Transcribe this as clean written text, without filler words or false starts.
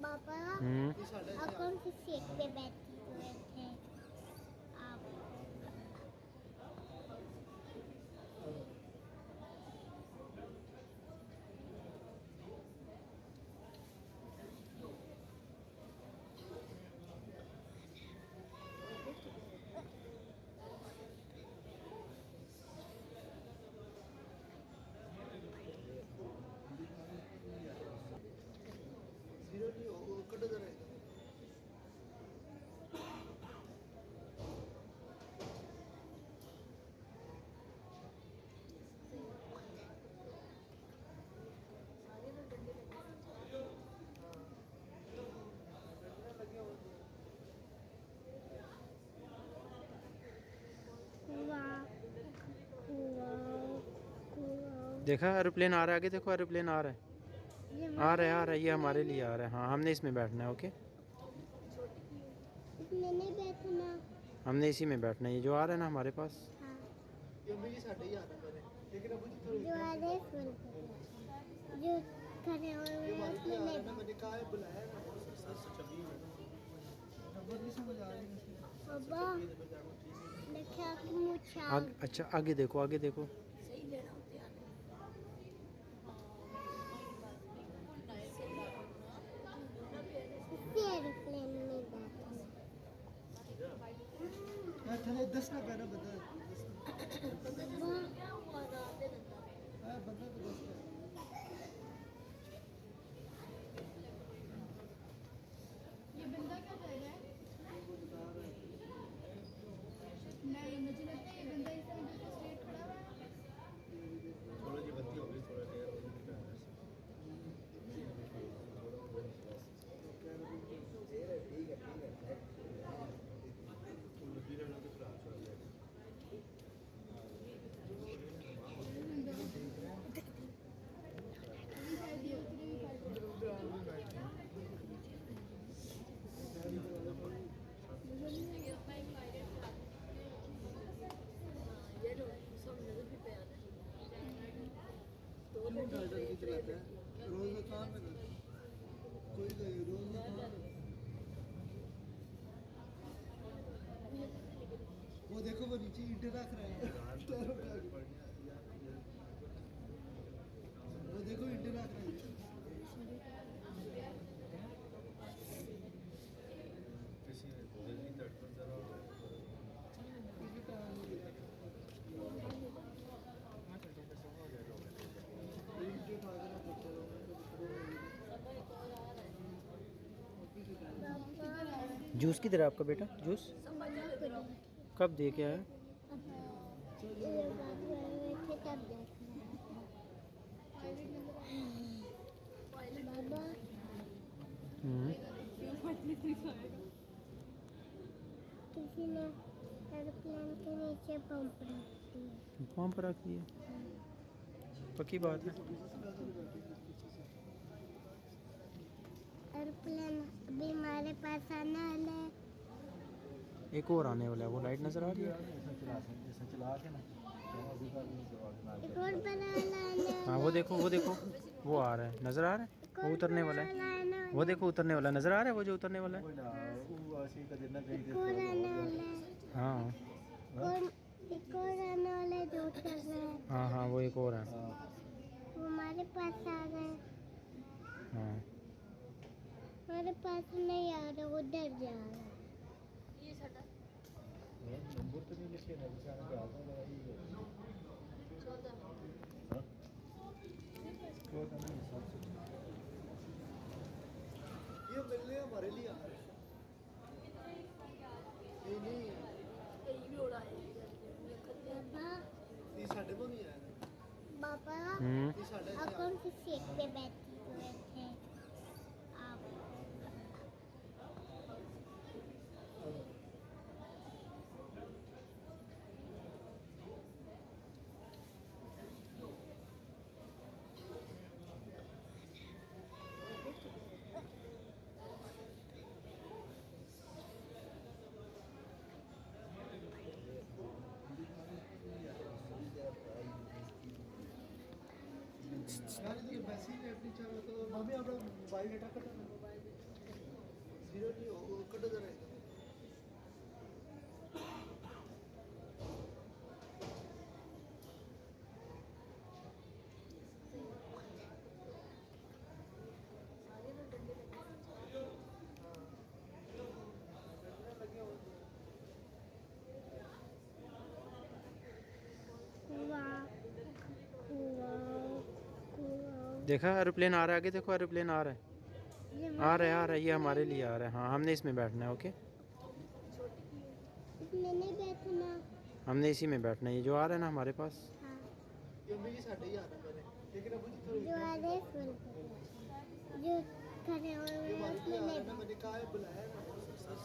पापा आप कौन सी सीट पे बैठे हुए थे आप? देखा एरोप्लेन आ रहा है, आगे देखो एरोप्लेन आ रहा है, आ रहा है, ये हमारे लिए आ रहा है। हाँ हमने इसमें बैठना है। ओके इसमें नहीं बैठना, हमने इसी में बैठना है, ये जो आ रहा है ना हमारे पास। हाँ जो आ रहे जो खड़े हुए हैं उसमें नहीं पापा देखा कि मुझे अच्छा आगे देखो, आगे देखो। एरोप्लेन में बैठना। 10 ना पैरा बता ये बंदा क्या कर रहा है? नहीं मुझे लगता है ये बंदा इस तरह बिल्कुल स्ट्रेट खड़ा हुआ है। थोड़ी सी बत्ती हो गई, थोड़ा देर वो देखो वो नीचे ईंटें रख रहे हैं, वो देखो ईंटें रख रहे हैं। जूस किधर है आपका बेटा? जूस कब दे के आया? किसी ने एरोप्लेन के नीचे पंप रख दिया, पक्की बात है। एरोप्लेन अभी हमारे पास आने वाला है। एक और आने वाला है, वो लाइट नजर आ रही है। एक और बड़ा वाला आने हाँ वो देखो, वो देखो, वो आ रहा है, नजर आ रहा है, वो उतरने वाला है। वाला वो देखो उतरने वाला नजर आ रहा है, वो जो उतरने वाला है। एक और आने वाला है। हाँ एक और आने वाला है जो उतर रहा है। हाँ हाँ वो एक और है। वो हमारे पास आ गए। हाँ हमारे पास नहीं आ रहा, उधर जा रहा है। ये मिलने हमारे लिए आ रहे हैं। नहीं पापा ਸਾਡੇ ਕੋਲ ਨਹੀਂ ਆਇਆ पापा ਇਹ ਸਾਡਾ ਇੱਥੇ कौन सी सीट पे बैठी हुए थे आप यार इधर वैसे ही अपनी चाहे तो मम्मी अपना मोबाइल हटा कर जीरो नहीं हो कट जरा देखा एरोप्लेन आ रहा है, आगे देखो एरोप्लेन आ रहा है, आ रहा है, ये हमारे लिए आ रहा है। हाँ हमने इसमें बैठना है। ओके इसमें नहीं बैठना हमने इसी में बैठना है, ये जो आ रहा है ना हमारे पास। हाँ मम्मी की साढ़े ही आ रहा है लेकिन अब मुझे थोड़ी जो आधे फुल जो खड़े हुए हैं उसमें नहीं मैंने कहा है बुलाया ना सच